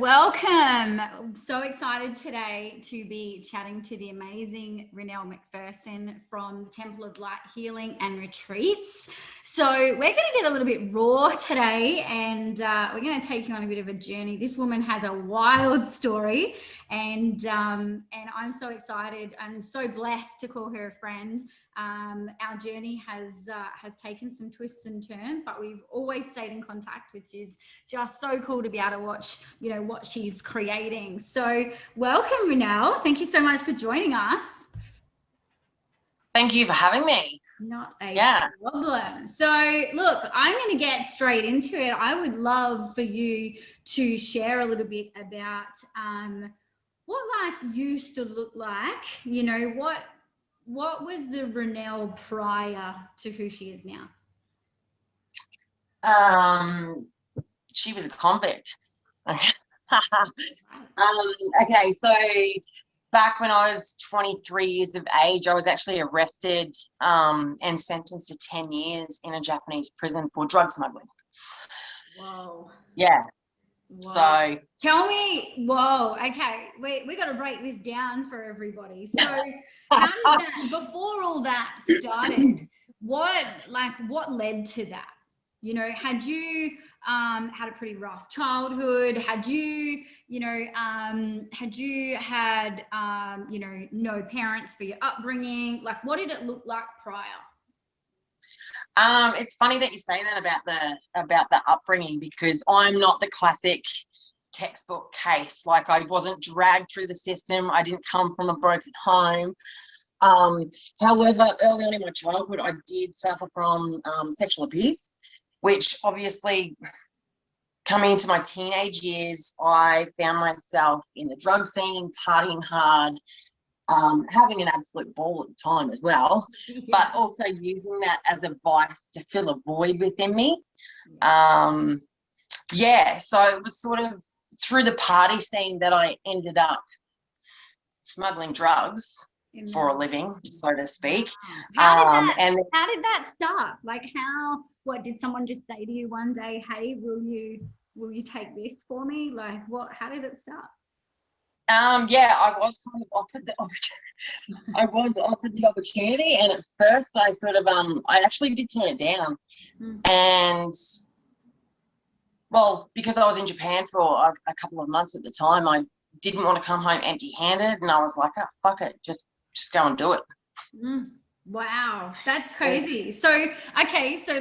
welcome. I'm so excited today to be chatting to the amazing Renelle McPherson from the Temple of Light Healing and Retreats. So we're going to get a little bit raw today, and we're going to take you on a bit of a journey. This woman has a wild story, and I'm so excited and so blessed to call her a friend. Our journey has taken some twists and turns, but we've always stayed in contact, which is just so cool to be able to watch, what she's creating. So welcome, Renelle. Thank you so much for joining us. Thank you for having me. Not a problem. So look, I'm going to get straight into it. I would love for you to share a little bit about what life used to look like. What was the Renelle prior to who she is now? She was a convict. Okay, so back when I was 23 years of age, I was actually arrested and sentenced to 10 years in a Japanese prison for drug smuggling. Whoa. Yeah. Whoa. So tell me, whoa, okay, we got to break this down for everybody. So how did that, before all that started, what led to that? Had you had a pretty rough childhood? Had you had no parents for your upbringing? Like, what did it look like prior? it's funny that you say that about the upbringing, because I'm not the classic textbook case. Like, I wasn't dragged through the system. I didn't come from a broken home. However, early on in my childhood, I did suffer from sexual abuse, which obviously, coming into my teenage years, I found myself in the drug scene, partying hard, having an absolute ball at the time as well, but also using that as a vice to fill a void within me. So it was sort of through the party scene that I ended up smuggling drugs for a living, so to speak. How did that start? Like, what did someone just say to you one day? Hey, will you take this for me? Like, how did it start? I was kind of offered the opportunity. I was offered the opportunity, and at first I sort of I actually did turn it down. And well, because I was in Japan for a couple of months at the time, I didn't want to come home empty-handed, and I was like, oh, fuck it, just go and do it. Wow, that's crazy. So okay, so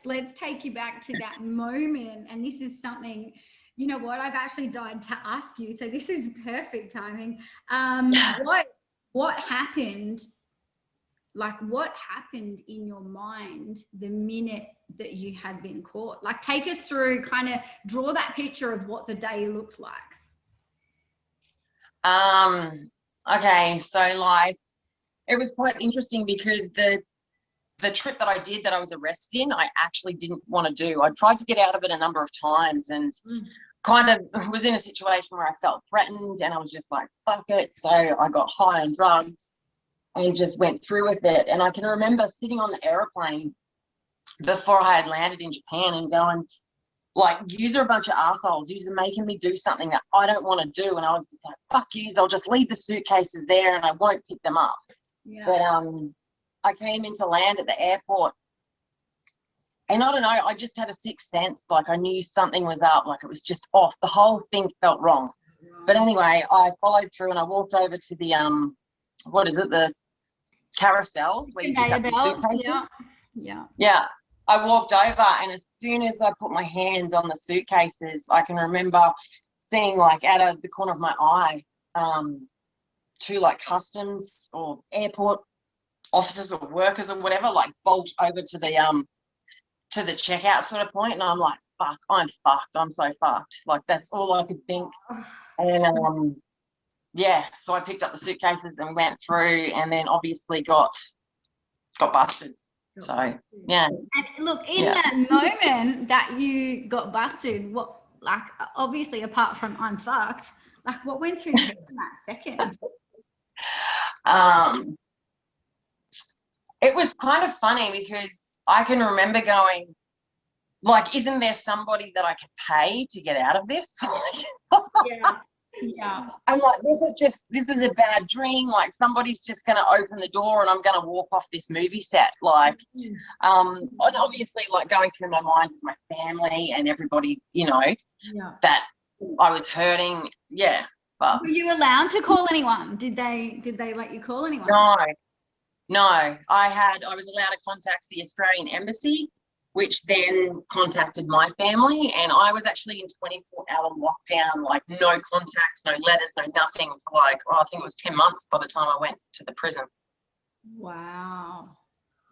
let's take you back to that moment, and this is something, you know what, I've actually died to ask you, so this is perfect timing. What happened? Like, what happened in your mind the minute that you had been caught? Like, take us through, kind of draw that picture of what the day looked like. Okay, so like, it was quite interesting because the trip that I did, that I was arrested in, I actually didn't want to do. I tried to get out of it a number of times, and kind of was in a situation where I felt threatened, and I was just like, fuck it. So I got high on drugs and just went through with it. And I can remember sitting on the aeroplane before I had landed in Japan and going, like, yous are a bunch of assholes. Yous are making me do something that I don't want to do. And I was just like, fuck yous, I'll just leave the suitcases there and I won't pick them up. But I came into land at the airport, and I don't know, I just had a sixth sense. Like, I knew something was up, like it was just off. The whole thing felt wrong. But anyway, I followed through and I walked over to the the carousels where you pick up the suitcases. Yeah. I walked over, and as soon as I put my hands on the suitcases, I can remember seeing, like, out of the corner of my eye, two, like, customs or airport officers or workers or whatever, like, bolt over to the checkout sort of point, and I'm like, fuck, I'm fucked. I'm so fucked. Like, that's all I could think. And so I picked up the suitcases and went through, and then obviously got busted. So yeah. And look, in that moment that you got busted, what, like, obviously apart from I'm fucked, like, what went through your head in that second? It was kind of funny because I can remember going, like, isn't there somebody that I could pay to get out of this? Yeah. Yeah. I'm like, this is a bad dream. Like, somebody's just going to open the door and I'm going to walk off this movie set. Like, and obviously, like, going through my mind is my family and everybody, you know, that I was hurting. Yeah. But were you allowed to call anyone? Did they let you call anyone? No. I was allowed to contact the Australian Embassy, which then contacted my family, and I was actually in 24-hour lockdown, like no contact, no letters, no nothing for like, I think it was 10 months by the time I went to the prison. Wow.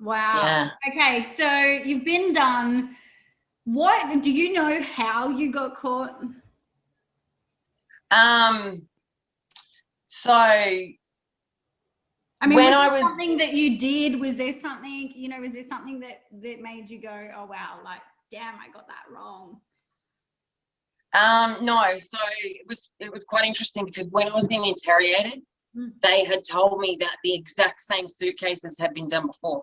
Yeah. Okay, so you've been done. What, do you know how you got caught? So I mean, when was there something that you did? Was there something, you know, was there something that made you go, oh wow, like, damn, I got that wrong? No, so it was quite interesting because when I was being interrogated, they had told me that the exact same suitcases had been done before.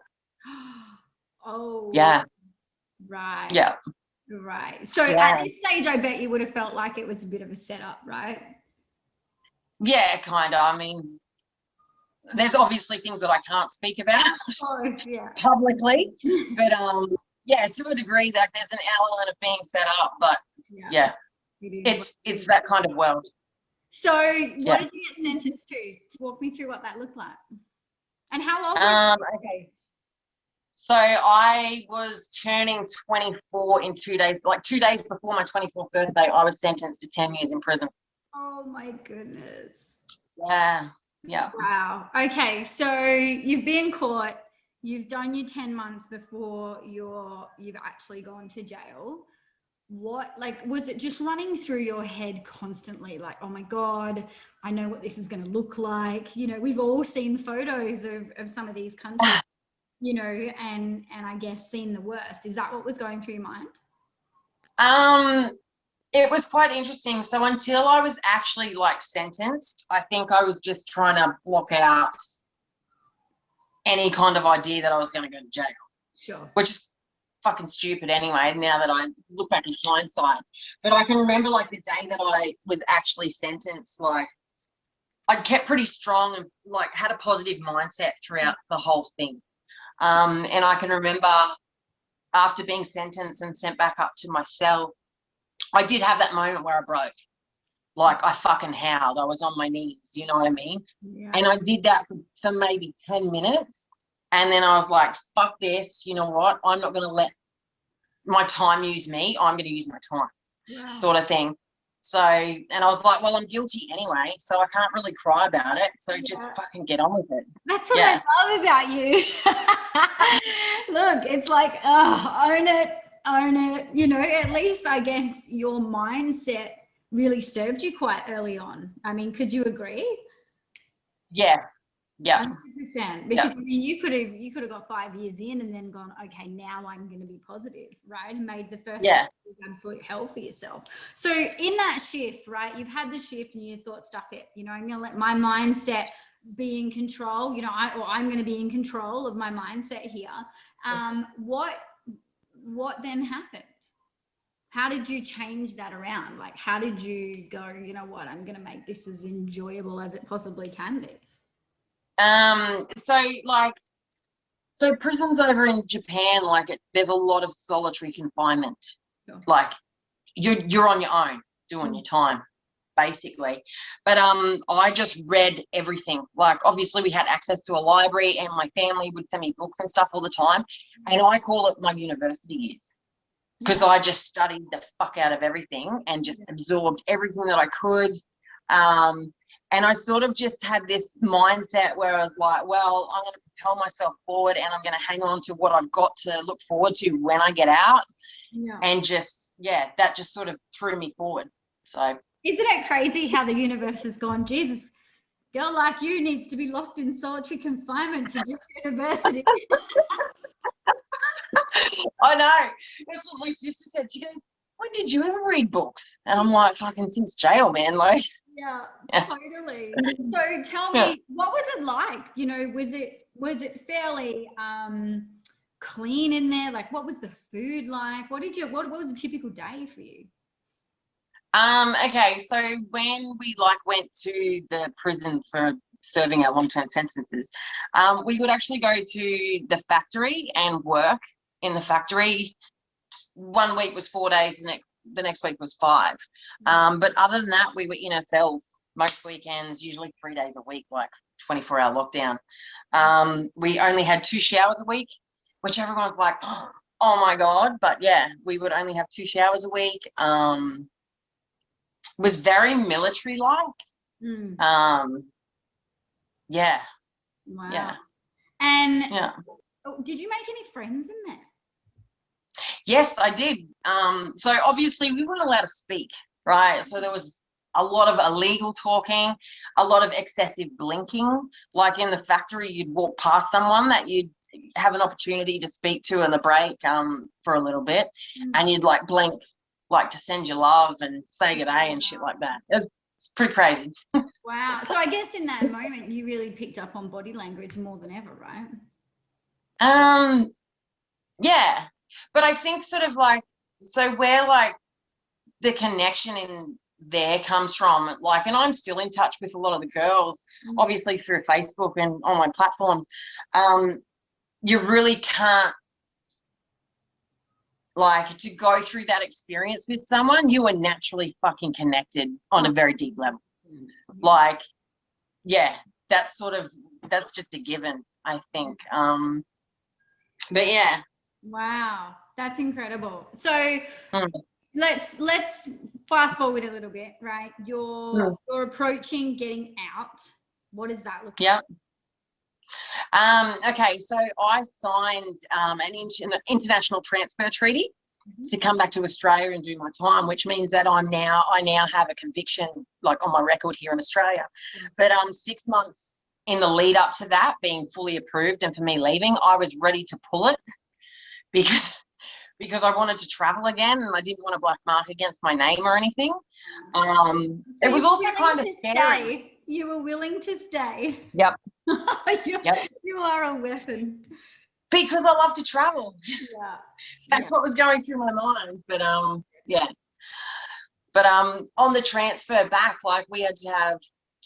Oh. Yeah. Right. Yeah. Right. So at this stage, I bet you would have felt like it was a bit of a setup, right? Yeah, kind of. I mean, there's obviously things that I can't speak about publicly, but yeah, to a degree that there's an element of being set up, but yeah, it's that kind of world. So what did you get sentenced to? Walk me through what that looked like. And how old were you? Okay. So I was turning 24 in 2 days, like 2 days before my 24th birthday, I was sentenced to 10 years in prison. Oh my goodness. Yeah. Yeah. Wow. Okay. So you've been caught. You've done your 10 months before you've actually gone to jail. What, like, was it just running through your head constantly? Like, oh my God, I know what this is going to look like. You know, we've all seen photos of some of these countries, you know, and I guess seen the worst. Is that what was going through your mind? It was quite interesting. So until I was actually like sentenced, I think I was just trying to block out any kind of idea that I was going to go to jail. Sure. Which is fucking stupid anyway, now that I look back in hindsight. But I can remember like the day that I was actually sentenced, like I kept pretty strong and like had a positive mindset throughout the whole thing. And I can remember after being sentenced and sent back up to my cell, I did have that moment where I broke. Like I fucking howled. I was on my knees, you know what I mean? Yeah. And I did that for maybe 10 minutes. And then I was like, fuck this, you know what? I'm not going to let my time use me. I'm going to use my time, sort of thing. So, and I was like, well, I'm guilty anyway, so I can't really cry about it. So just fucking get on with it. That's what I love about you. Look, it's like, own it. You know, at least I guess your mindset really served you quite early on. I mean, could you agree? Yeah. 100%. Because I mean, you could have got 5 years in and then gone, okay, now I'm going to be positive, right? And made the first absolute hell for yourself. So in that shift, right, you've had the shift and you thought, stuff it, you know, I'm going to let my mindset be in control, you know, I'm going to be in control of my mindset here. What then happened? How did you change that around? Like, how did you go, you know what, I'm going to make this as enjoyable as it possibly can be? So prisons over in Japan, like there's a lot of solitary confinement. Sure. Like you're on your own doing your time, basically. But I just read everything. Like obviously we had access to a library and my family would send me books and stuff all the time. And I call it my university years. Because I just studied the fuck out of everything and just absorbed everything that I could. And I sort of just had this mindset where I was like, well, I'm going to propel myself forward and I'm going to hang on to what I've got to look forward to when I get out. Yeah. And just, that just sort of threw me forward. So isn't it crazy how the universe has gone, Jesus, girl like you needs to be locked in solitary confinement to this university. I know. That's what my sister said. She goes, when did you ever read books? And I'm like, fucking since jail, man. Like, yeah, totally. So tell me, what was it like? You know, was it fairly clean in there? Like, what was the food like? What was a typical day for you? Okay, so when we like went to the prison for serving our long-term sentences, we would actually go to the factory and work in the factory. 1 week was 4 days, and the next week was 5. But other than that, we were in our cells most weekends, usually 3 days a week, like 24-hour lockdown. We only had 2 showers a week, which everyone's like, oh my God. But yeah, we would only have 2 showers a week. Was very military-like. Yeah. Wow. Yeah. And Yeah. did you make any friends in there? Yes, I did. So obviously we weren't allowed to speak, right? So there was a lot of illegal talking, a lot of excessive blinking. Like in the factory, you'd walk past someone that you'd have an opportunity to speak to in the break for a little bit, and you'd like blink, like to send your love and say good day and shit like that. It's pretty crazy. Wow. So I guess in that moment, you really picked up on body language more than ever, right? Yeah. But I think sort of like, so where like the connection in there comes from, like, and I'm still in touch with a lot of the girls, obviously through Facebook and on my platforms. You really can't, like, to go through that experience with someone, you are naturally fucking connected on a very deep level. Like, yeah, that's just a given, I think. But yeah. Wow, that's incredible. So let's fast forward a little bit, right? You're approaching getting out. What does that look like? Okay, so I signed an international transfer treaty to come back to Australia and do my time, which means that I now have a conviction like on my record here in Australia. But 6 months in the lead up to that being fully approved and for me leaving, I was ready to pull it because I wanted to travel again and I didn't want a black mark against my name or anything. It was also kind of scary. You were willing to stay. Yep. You are a weapon. Because I love to travel. Yeah. That's what was going through my mind. But yeah. But on the transfer back, like we had to have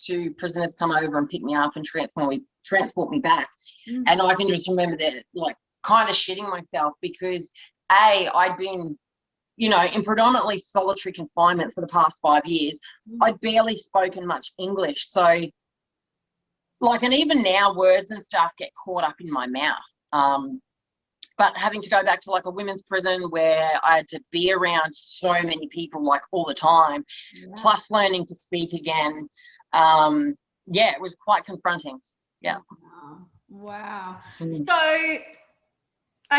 2 prisoners come over and pick me up and transport me back. And I can just remember that, like, kind of shitting myself because I'd been, you know, in predominantly solitary confinement for the past 5 years. I'd barely spoken much English. So, like, and even now words and stuff get caught up in my mouth. But having to go back to like a women's prison where I had to be around so many people like all the time, plus learning to speak again. Yeah, it was quite confronting. Yeah. Wow. So,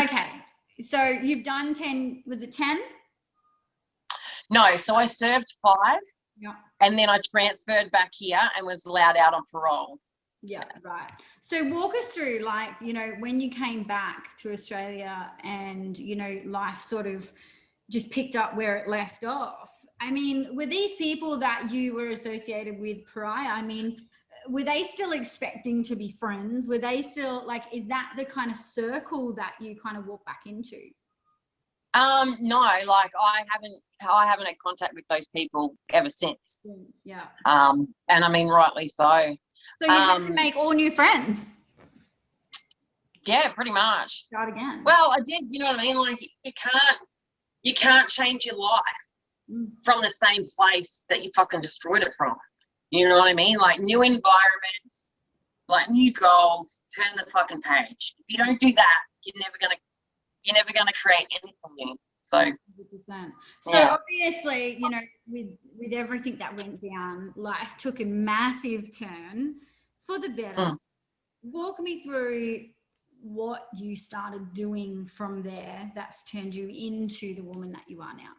okay. So you've done 10, was it 10? No, so I served 5. Yeah. And then I transferred back here and was allowed out on parole. Yeah, right. So walk us through, like, you know, when you came back to Australia and, you know, life sort of just picked up where it left off. I mean, were these people that you were associated with prior, I mean, were they still expecting to be friends? Were they still, like, is that the kind of circle that you kind of walk back into? No, like I haven't had contact with those people ever since. Yeah. And I mean, rightly so. So you had to make all new friends? Yeah, pretty much. Start again. Well, I did, you know what I mean? Like you can't change your life from the same place that you fucking destroyed it from. You know what I mean? Like new environments, like new goals, turn the fucking page. If you don't do that, you're never gonna create anything new. So 100%. So obviously, you know, with everything that went down, life took a massive turn for the better. Walk me through what you started doing from there that's turned you into the woman that you are now.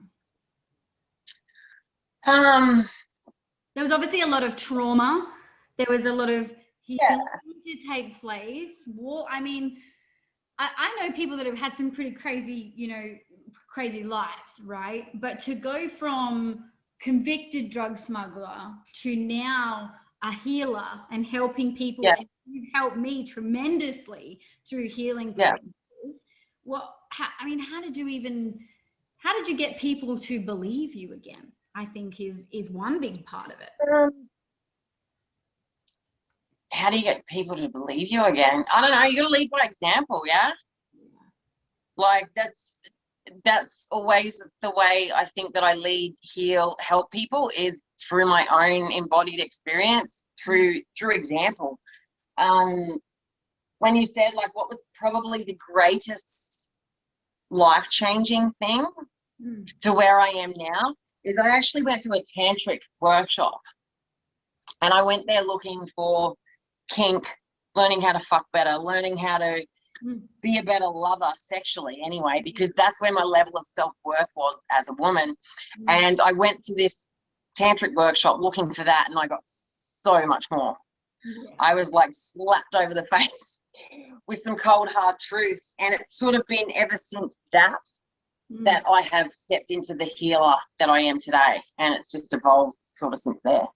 There was obviously a lot of trauma. There was a lot of healing to take place. I mean, I know people that have had some pretty crazy, you know, crazy lives, right? But to go from convicted drug smuggler to now a healer and helping people, and you helped me tremendously through healing processes. how did you get people to believe you again? I think is one big part of it. How do you get people to believe you again? I don't know. You got to lead by example, yeah? Like that's always the way I think that I lead, heal, help people is through my own embodied experience, through example. When you said like what was probably the greatest life-changing thing to where I am now is I actually went to a tantric workshop, and I went there looking for kink, learning how to fuck better, learning how to be a better lover sexually anyway, because that's where my level of self-worth was as a woman. And I went to this tantric workshop looking for that, and I got so much more. I was like slapped over the face with some cold hard truths, and it's sort of been ever since that I have stepped into the healer that I am today, and it's just evolved sort of since there.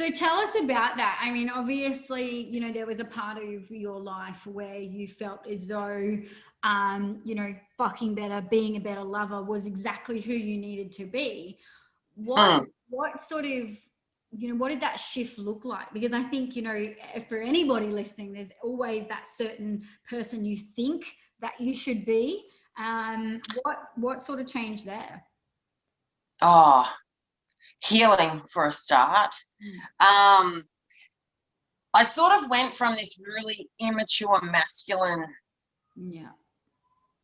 So tell us about that. I mean, obviously, you know, there was a part of your life where you felt as though, you know, fucking better, being a better lover was exactly who you needed to be. What sort of, you know, what did that shift look like? Because I think, you know, for anybody listening, there's always that certain person you think that you should be. What sort of changed there? Oh, healing for a start. I sort of went from this really immature masculine,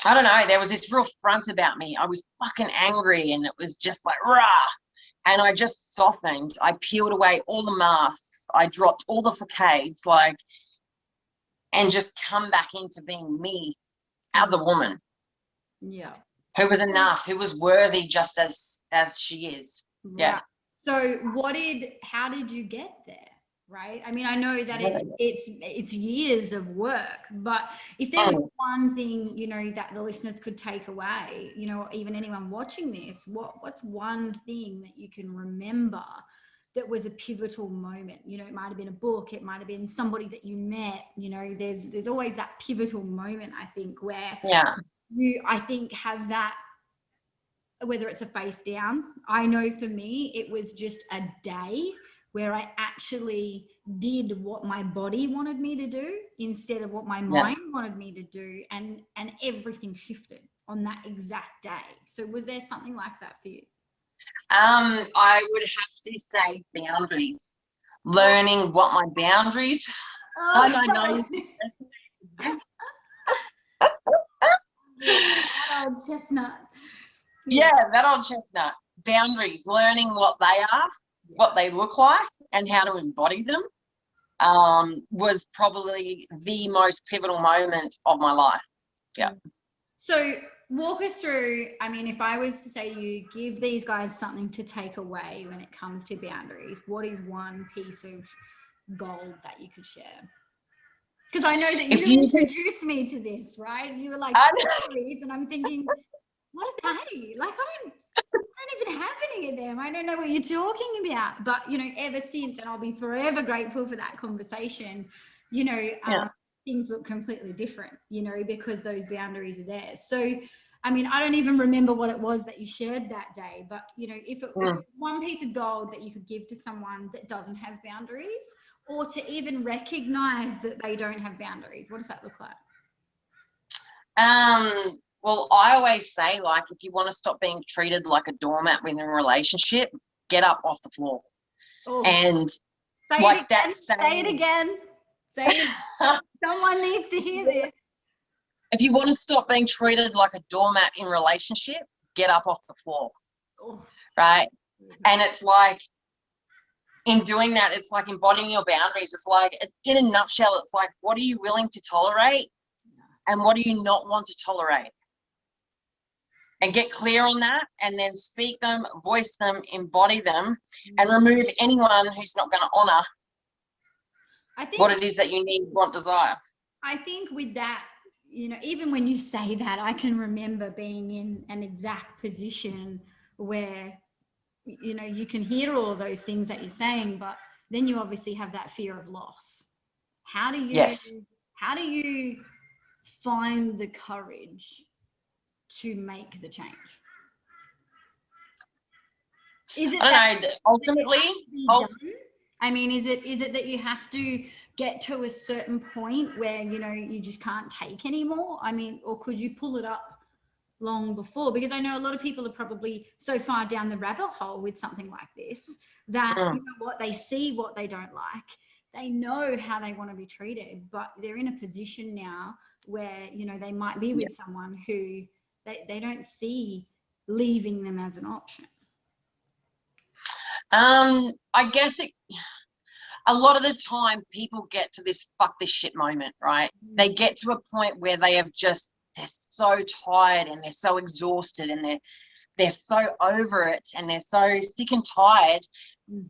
I don't know, there was this real front about me. I was fucking angry, and it was just like rah, and I just softened. I peeled away all the masks, I dropped all the facades, like, and just come back into being me as a woman, who was enough, who was worthy just as she is. Yeah. So how did you get there? Right. I mean, I know that it's years of work, but if there was one thing, you know, that the listeners could take away, you know, even anyone watching this, what's one thing that you can remember that was a pivotal moment? You know, it might have been a book, it might have been somebody that you met, you know, there's always that pivotal moment, I think, where you, I think, have that, whether it's a face down. I know for me, it was just a day where I actually did what my body wanted me to do instead of what my mind wanted me to do. And everything shifted on that exact day. So was there something like that for you? I would have to say boundaries. Learning what my boundaries. That old chestnut. Yeah, that old chestnut. Boundaries. Learning what they are, what they look like, and how to embody them was probably the most pivotal moment of my life. Yeah. So walk us through, I mean, if I was to say to you, give these guys something to take away when it comes to boundaries, what is one piece of gold that you could share? Because I know that you introduced me to this, right? You were like, boundaries, and I'm thinking, what are they? Like, I don't even have any of them. I don't know what you're talking about. But, you know, ever since, and I'll be forever grateful for that conversation, you know, things look completely different, you know, because those boundaries are there. So, I mean, I don't even remember what it was that you shared that day, but, you know, if it was one piece of gold that you could give to someone that doesn't have boundaries, or to even recognize that they don't have boundaries, what does that look like? Well, I always say, like, if you want to stop being treated like a doormat within a relationship, get up off the floor. And say like it that saying, say it again. Say it. Someone needs to hear this. If you want to stop being treated like a doormat in relationship, get up off the floor. Right? And it's like, in doing that, it's like embodying your boundaries. It's like, in a nutshell, it's like, what are you willing to tolerate and what do you not want to tolerate? And get clear on that, and then speak them, voice them, embody them, and remove anyone who's not going to honor what it is that you need, want, desire. I think with that, you know, even when you say that, I can remember being in an exact position where, you know, you can hear all of those things that you're saying, but then you obviously have that fear of loss. How do you find the courage to make the change? Is it I that don't know. Ultimately, it has to be done? I mean, is it that you have to get to a certain point where, you know, you just can't take anymore? I mean, or could you pull it up long before? Because I know a lot of people are probably so far down the rabbit hole with something like this that, you know what, they see what they don't like. They know how they want to be treated, but they're in a position now where, you know, they might be with someone who they don't see leaving them as an option. I guess a lot of the time people get to this fuck this shit moment, right? They get to a point where they're so tired and they're so exhausted and they're so over it and they're so sick and tired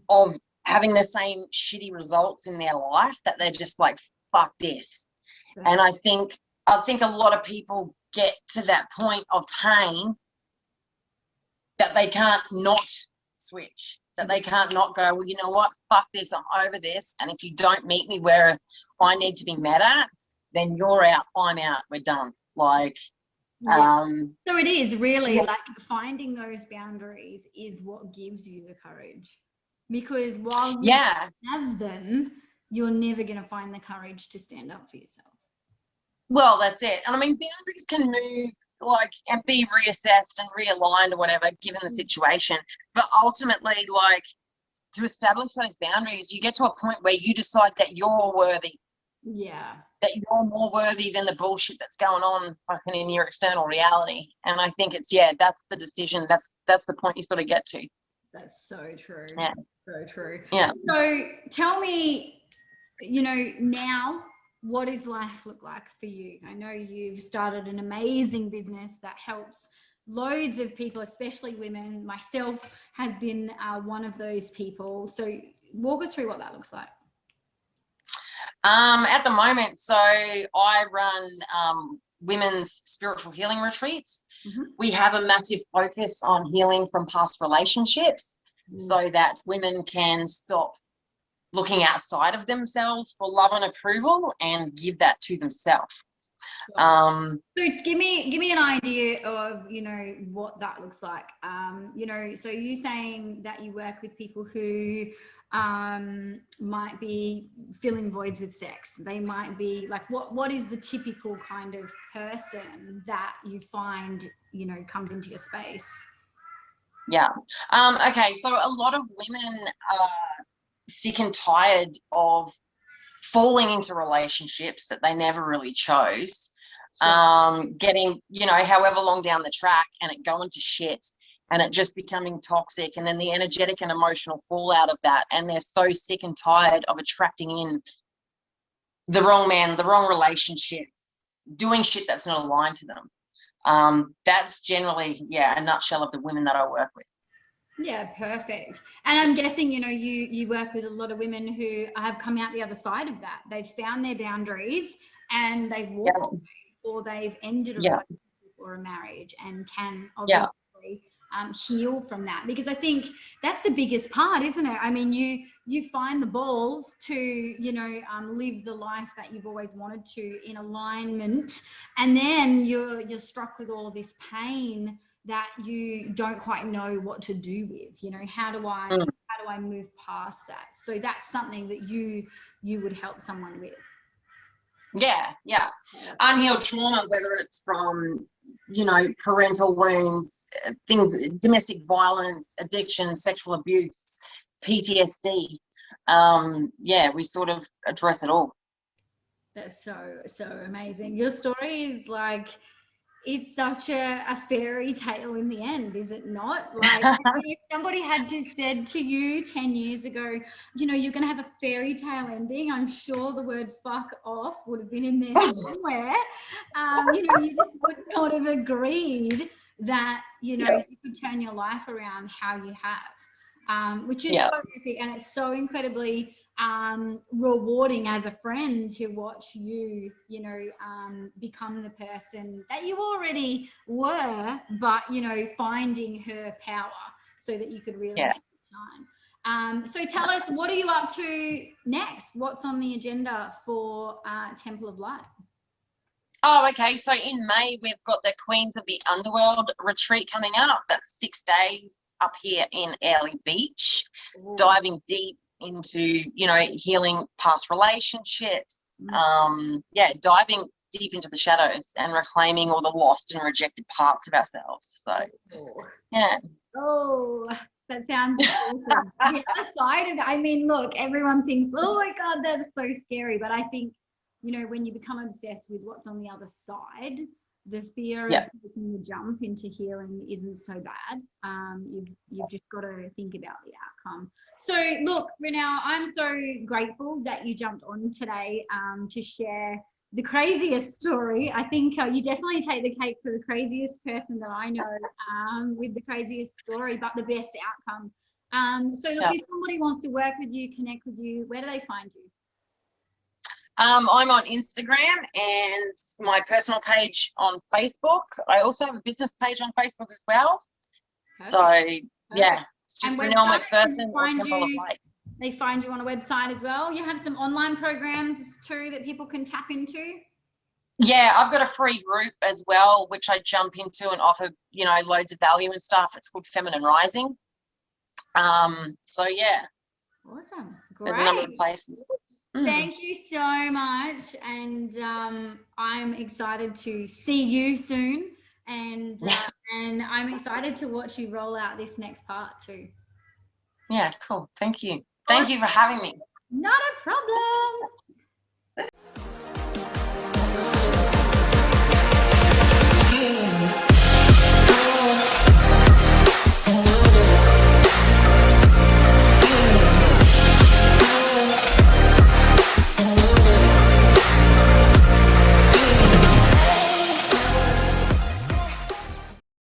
of having the same shitty results in their life that they're just like, fuck this. And I think a lot of people get to that point of pain that they can't not switch, that they can't not go, well, you know what, fuck this, I'm over this. And if you don't meet me where I need to be met at, then you're out, I'm out, we're done. Like, so it is really like finding those boundaries is what gives you the courage, because while you have them, you're never going to find the courage to stand up for yourself. Well, that's it. And I mean, boundaries can move like and be reassessed and realigned or whatever, given the situation. But ultimately, like, to establish those boundaries, you get to a point where you decide that you're worthy. Yeah. That you're more worthy than the bullshit that's going on fucking in your external reality. And I think it's, that's the decision. That's the point you sort of get to. That's so true. Yeah. So true. Yeah. So tell me, you know, now, what does life look like for you? I know you've started an amazing business that helps loads of people, especially women. Myself has been one of those people. So walk us through what that looks like. At the moment, so I run women's spiritual healing retreats. We have a massive focus on healing from past relationships so that women can stop looking outside of themselves for love and approval and give that to themselves. So give me an idea of, you know, what that looks like. You know, so you saying that you work with people who might be filling voids with sex. They might be like, what is the typical kind of person that you find, you know, comes into your space? Yeah. Okay. So a lot of women are sick and tired of falling into relationships that they never really chose. Getting, you know, however long down the track and it going to shit and it just becoming toxic, and then the energetic and emotional fallout of that. And they're so sick and tired of attracting in the wrong man, the wrong relationships, doing shit that's not aligned to them. That's generally, a nutshell of the women that I work with. Yeah, perfect. And I'm guessing, you know, you work with a lot of women who have come out the other side of that. They've found their boundaries and they've walked away, or they've ended a relationship or a marriage, and can obviously heal from that. Because I think that's the biggest part, isn't it? I mean, you find the balls to, you know, live the life that you've always wanted to in alignment, and then you're struck with all of this pain that you don't quite know what to do with. You know, how do I move past that? So that's something that you would help someone with. Yeah. Unhealed trauma, whether it's from, you know, parental wounds, things, domestic violence, addiction, sexual abuse, PTSD. We sort of address it all. That's so amazing. Your story is like, it's such a fairy tale in the end, is it not? Like, if somebody had to said to you 10 years ago, you know, you're going to have a fairy tale ending, I'm sure the word fuck off would have been in there somewhere. You know, you just would not have agreed that, you know, you could turn your life around how you have, which is so epic, and it's so incredibly rewarding as a friend to watch you, you know, become the person that you already were, but, you know, finding her power so that you could really shine. So tell us, what are you up to next? What's on the agenda for Temple of Light? Oh, okay. So in May, we've got the Queens of the Underworld retreat coming up. That's 6 days up here in Airlie Beach, Ooh. diving deep into, you know, healing past relationships. Yeah, diving deep into the shadows and reclaiming all the lost and rejected parts of ourselves. So, yeah. Oh, that sounds awesome. The other side of it, I mean, look, everyone thinks, oh my God, that's so scary. But I think, you know, when you become obsessed with what's on the other side, the fear of taking the jump into healing isn't so bad. You've just got to think about the outcome. So look, Renelle, I'm so grateful that you jumped on today to share the craziest story. I think you definitely take the cake for the craziest person that I know with the craziest story, but the best outcome. So look, if somebody wants to work with you, connect with you, where do they find you? I'm on Instagram and my personal page on Facebook. I also have a business page on Facebook as well. Perfect. So, yeah, Perfect. it's just And Renelle website, McPherson or Temple of Light. They find you on a website as well. You have some online programs too that people can tap into. Yeah, I've got a free group as well, which I jump into and offer, you know, loads of value and stuff. It's called Feminine Rising. So yeah. Awesome. Great. There's a number of places. Thank you so much. And I'm excited to see you soon. And and I'm excited to watch you roll out this next part too. Yeah, cool. Thank you. Thank you for having me. Not a problem.